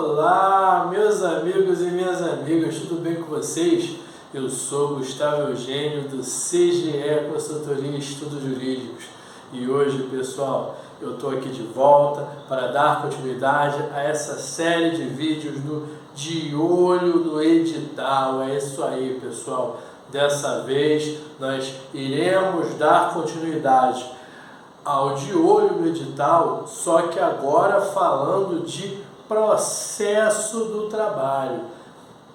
Olá, meus amigos e minhas amigas, tudo bem com vocês? Eu sou Gustavo Eugênio do CGE Consultoria e Estudos Jurídicos e hoje, pessoal, eu estou aqui de volta para dar continuidade a essa série de vídeos do De Olho no Edital. É isso aí, pessoal. Dessa vez nós iremos dar continuidade ao De Olho no Edital, só que agora falando de processo do trabalho.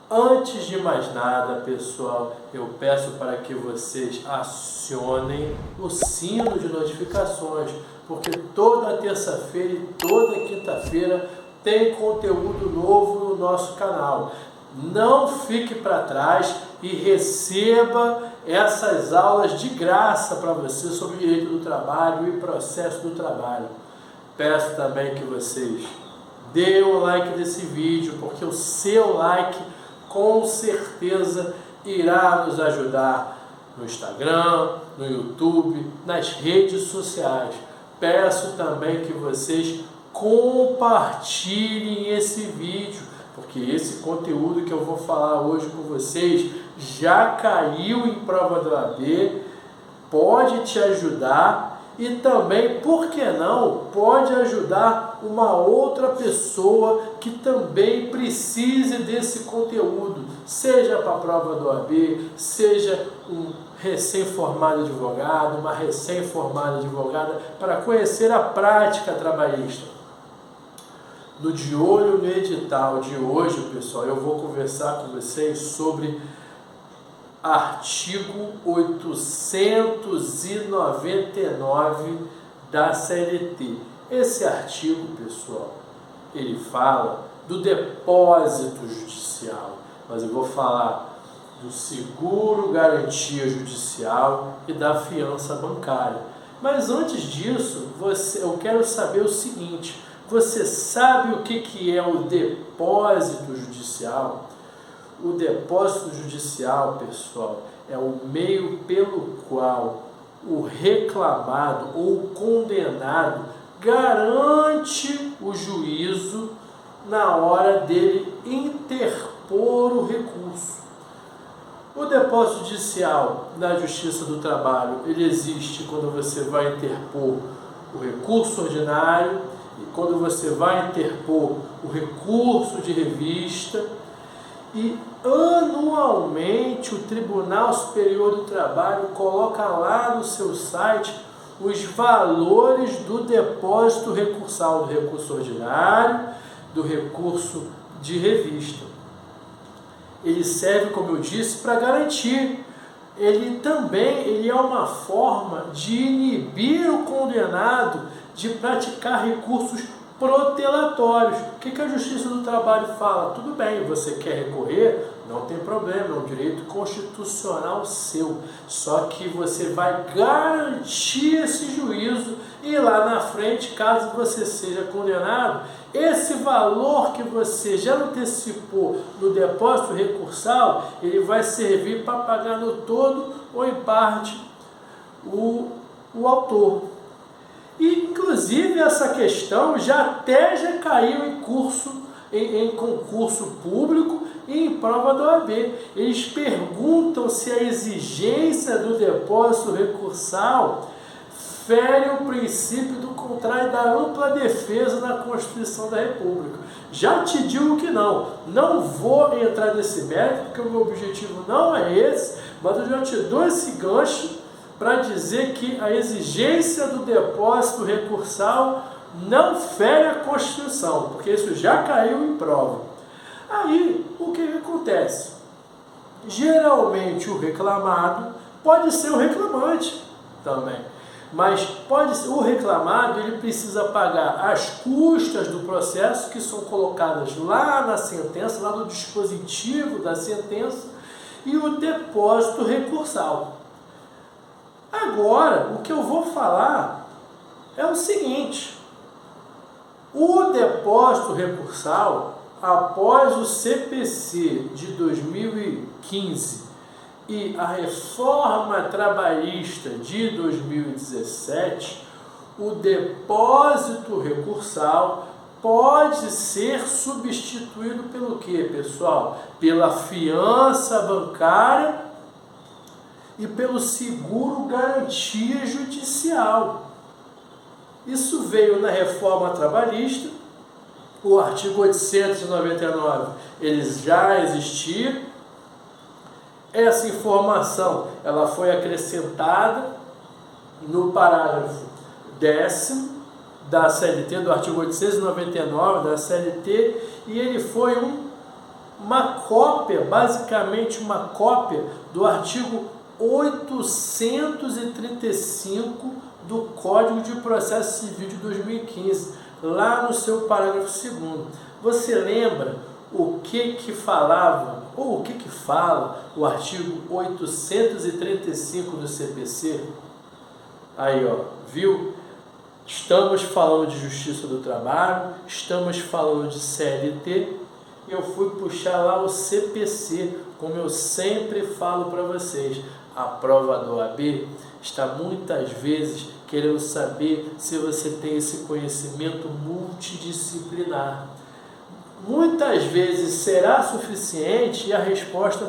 Antes de mais nada, pessoal, eu peço para que vocês acionem o sino de notificações, porque toda terça-feira e toda quinta-feira tem conteúdo novo no nosso canal. Não fique para trás e receba essas aulas de graça para você sobre direito do trabalho e processo do trabalho. Peço também que vocês dê o like desse vídeo, porque o seu like com certeza irá nos ajudar no Instagram, no YouTube, nas redes sociais. Peço também que vocês compartilhem esse vídeo, porque esse conteúdo que eu vou falar hoje com vocês já caiu em prova do OAB, pode te ajudar e também, por que não, pode ajudar uma outra pessoa que também precise desse conteúdo, seja para a prova do OAB, seja um recém-formado advogado, uma recém-formada advogada, para conhecer a prática trabalhista. No De Olho no Edital de hoje, pessoal, eu vou conversar com vocês sobre artigo 899 da CLT. Esse artigo, pessoal, ele fala do depósito judicial, mas eu vou falar do seguro garantia judicial e da fiança bancária. Mas antes disso, eu quero saber o seguinte: você sabe o que é o depósito judicial? O depósito judicial, pessoal, é o meio pelo qual o reclamado ou o condenado garante o juízo na hora dele interpor o recurso. O depósito judicial na Justiça do Trabalho, ele existe quando você vai interpor o recurso ordinário e quando você vai interpor o recurso de revista. E anualmente o Tribunal Superior do Trabalho coloca lá no seu site os valores do depósito recursal, do recurso ordinário, do recurso de revista. Ele serve, como eu disse, para garantir. Ele também é uma forma de inibir o condenado de praticar recursos protelatórios. O que a Justiça do Trabalho fala? Tudo bem, você quer recorrer? Não tem problema, é um direito constitucional seu. Só que você vai garantir esse juízo e lá na frente, caso você seja condenado, esse valor que você já antecipou no depósito recursal, ele vai servir para pagar no todo ou em parte o autor. E, inclusive, essa questão já caiu em concurso público e em prova da OAB. Eles perguntam se a exigência do depósito recursal fere o princípio do contrário da ampla defesa na Constituição da República. Já te digo que não vou entrar nesse mérito, porque o meu objetivo não é esse, mas eu já te dou esse gancho para dizer que a exigência do depósito recursal não fere a Constituição, porque isso já caiu em prova. Aí, o que acontece? Geralmente o reclamado pode ser o reclamante também, mas o reclamado ele precisa pagar as custas do processo que são colocadas lá na sentença, lá no dispositivo da sentença, e o depósito recursal. Agora, o que eu vou falar é o seguinte: o depósito recursal, após o CPC de 2015 e a reforma trabalhista de 2017, o depósito recursal pode ser substituído pelo quê, pessoal? Pela fiança bancária e pelo seguro garantia judicial. Isso veio na reforma trabalhista, o artigo 899, eles já existiam. Essa informação, ela foi acrescentada no parágrafo 10º da CLT, do artigo 899 da CLT, e ele foi uma cópia, basicamente uma cópia do artigo 835 do Código de Processo Civil de 2015, lá no seu parágrafo 2º. Você lembra o que falava, ou o que fala o artigo 835 do CPC? Aí, ó, viu? Estamos falando de Justiça do Trabalho, estamos falando de CLT, e eu fui puxar lá o CPC, como eu sempre falo para vocês. A prova do OAB está muitas vezes querendo saber se você tem esse conhecimento multidisciplinar. Muitas vezes será suficiente e a resposta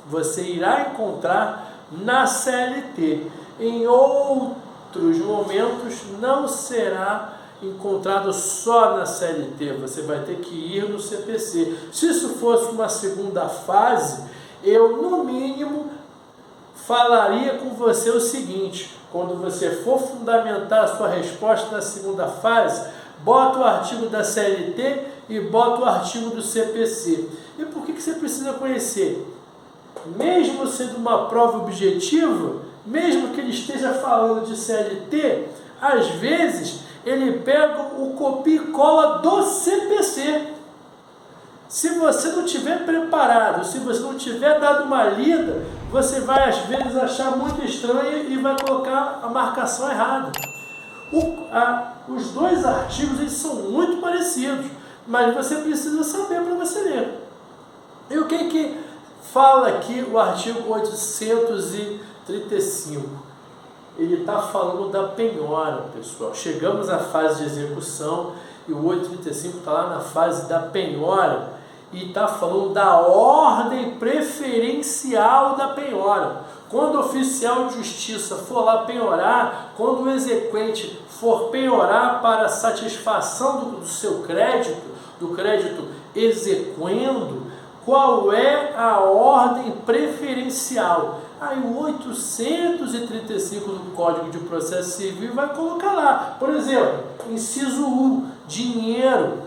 você irá encontrar na CLT. Em outros momentos não será encontrado só na CLT, você vai ter que ir no CPC. Se isso fosse uma segunda fase, eu no mínimo falaria com você o seguinte: quando você for fundamentar a sua resposta na segunda fase, bota o artigo da CLT e bota o artigo do CPC. E por que você precisa conhecer? Mesmo sendo uma prova objetiva, mesmo que ele esteja falando de CLT, às vezes ele pega o copia e cola do CPC. Se você não tiver preparado, se você não tiver dado uma lida, você vai às vezes achar muito estranho e vai colocar a marcação errada. Os dois artigos eles são muito parecidos, mas você precisa saber para você ler. E o que fala aqui o artigo 835? Ele está falando da penhora, pessoal. Chegamos à fase de execução e o 835 está lá na fase da penhora e está falando da ordem preferencial da penhora. Quando o oficial de justiça for lá penhorar, quando o exequente for penhorar para satisfação do seu crédito, do crédito exequendo, qual é a ordem preferencial? Aí o 835 do Código de Processo Civil vai colocar lá, por exemplo, inciso 1, dinheiro.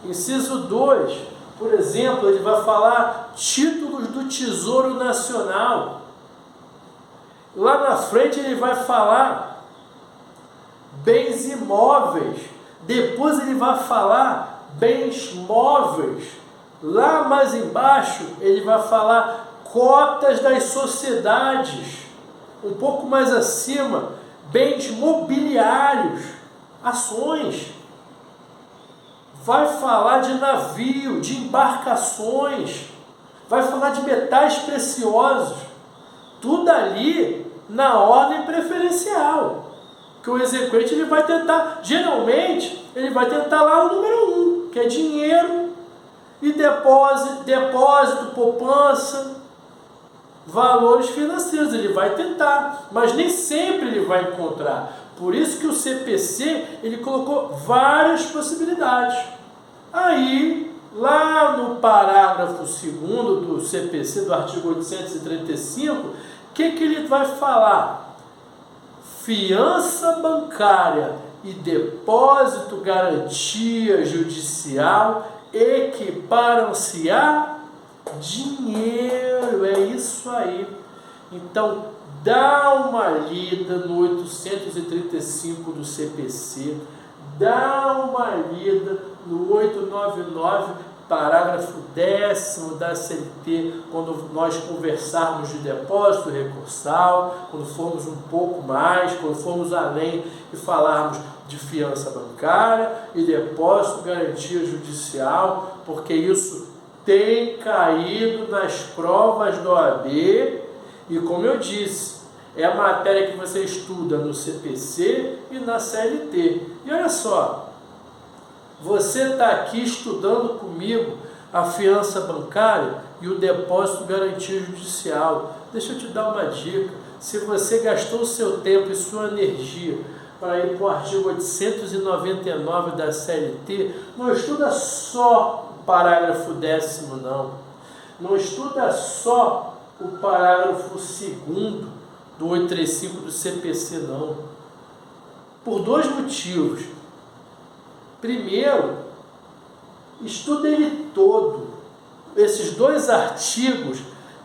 Inciso 2, por exemplo, ele vai falar títulos do Tesouro Nacional. Lá na frente ele vai falar bens imóveis. Depois ele vai falar bens móveis. Lá mais embaixo ele vai falar cotas das sociedades. Um pouco mais acima, bens mobiliários, ações. Vai falar de navio, de embarcações, vai falar de metais preciosos, tudo ali na ordem preferencial, que o exequente ele vai tentar, geralmente, ele vai tentar lá o número 1, que é dinheiro e depósito, poupança, valores financeiros, ele vai tentar, mas nem sempre ele vai encontrar. Por isso que o CPC, ele colocou várias possibilidades. Aí, lá no parágrafo 2º do CPC, do artigo 835, o que ele vai falar? Fiança bancária e depósito garantia judicial equiparam-se a dinheiro. É isso aí. Então, dá uma lida no 835 do CPC, dá uma lida no 899, parágrafo 10º da CLT, quando nós conversarmos de depósito recursal, quando formos um pouco mais, quando formos além e falarmos de fiança bancária e depósito garantia judicial, porque isso tem caído nas provas do OAB. E como eu disse, é a matéria que você estuda no CPC e na CLT. E olha só, Você está aqui estudando comigo a fiança bancária e o depósito garantia judicial. Deixa eu te dar uma dica. Se você gastou o seu tempo e sua energia para ir para o artigo 899 da CLT, não estuda só o parágrafo 10º, não. Não estuda só o parágrafo 2º do 835 do CPC, não. Por dois motivos. Primeiro, estuda ele todo. Esses dois artigos,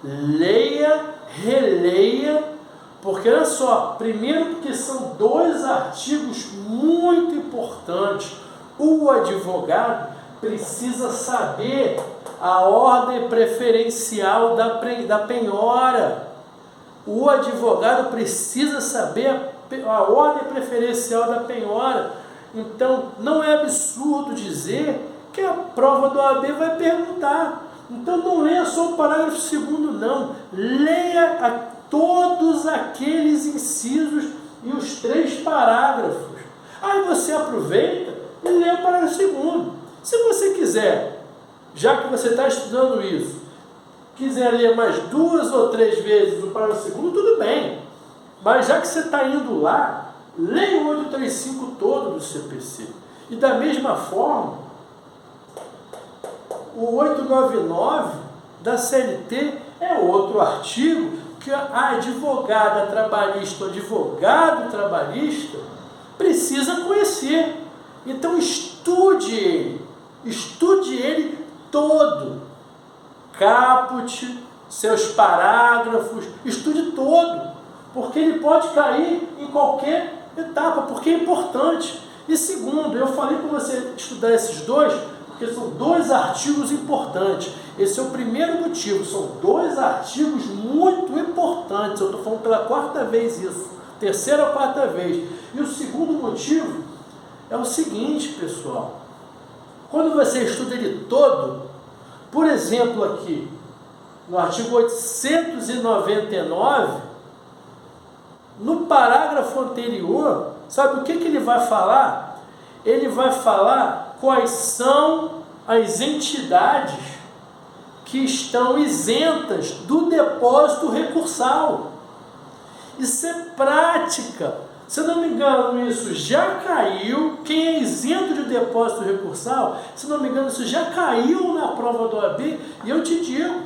leia, releia, porque olha só, primeiro porque são dois artigos muito importantes. O advogado precisa saber a ordem preferencial da penhora. O advogado precisa saber a ordem preferencial da penhora. Então, não é absurdo dizer que a prova do OAB vai perguntar. Então, não leia só o parágrafo 2º, não. Leia todos aqueles incisos e os 3 parágrafos. Aí você aproveita e lê o parágrafo 2º. Se você quiser, já que você está estudando isso, quiser ler mais 2 ou 3 vezes o parágrafo 2º, tudo bem. Mas já que você está indo lá, leia o 835 todo do CPC. E da mesma forma, o 899 da CLT é outro artigo que a advogada trabalhista, o advogado trabalhista, precisa conhecer. Então estude ele todo. Caput, seus parágrafos, estude todo, porque ele pode cair em qualquer etapa, porque é importante. E segundo, eu falei para você estudar esses dois, porque são 2 artigos importantes. Esse é o primeiro motivo, são 2 artigos muito importantes. Eu estou falando pela 4ª vez isso, 3ª ou 4ª vez. E o segundo motivo é o seguinte, pessoal. Quando você estuda ele todo, por exemplo aqui, no artigo 899, no parágrafo anterior, sabe o que ele vai falar? Ele vai falar quais são as entidades que estão isentas do depósito recursal. Isso é prática. Se eu não me engano, isso já caiu. Quem é isento de depósito recursal, se não me engano, isso já caiu na prova do OAB. E eu te digo,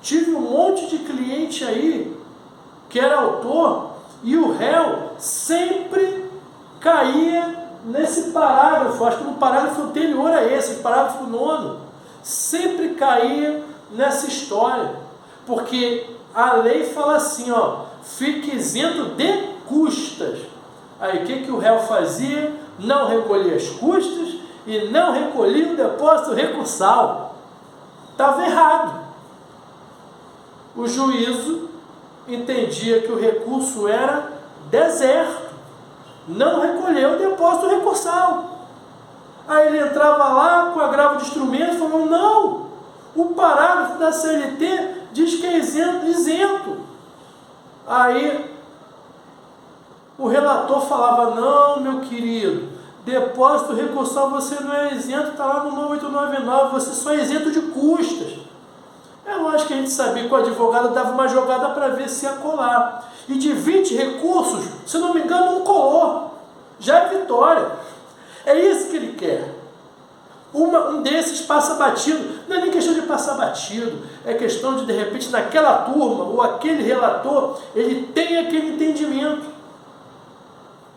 tive um monte de cliente aí que era autor e o réu sempre caía nesse parágrafo, acho que no parágrafo anterior a esse, parágrafo 9º, sempre caía nessa história, porque a lei fala assim, ó, fique isento de custas. Aí o que o réu fazia? Não recolhia as custas e não recolhia o depósito recursal. Estava errado. O juízo entendia que o recurso era deserto, não recolheu o depósito recursal. Aí ele entrava lá com agravo de instrumento, falando, não, o parágrafo da CLT diz que é isento. Aí o relator falava, não, meu querido, depósito recursal você não é isento, está lá no 899, você só é isento de custas. É lógico que a gente sabia que o advogado dava uma jogada para ver se ia colar. E de 20 recursos, se não me engano, um colou. Já é vitória. É isso que ele quer. Um desses passa batido. Não é nem questão de passar batido. É questão de repente, naquela turma, ou aquele relator, ele tem aquele entendimento.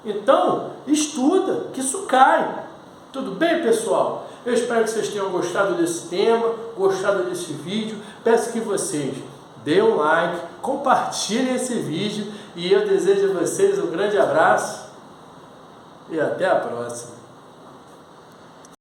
Então, estuda, que isso cai. Tudo bem, pessoal? Eu espero que vocês tenham gostado desse tema, gostado desse vídeo. Peço que vocês dêem um like, compartilhem esse vídeo e eu desejo a vocês um grande abraço e até a próxima.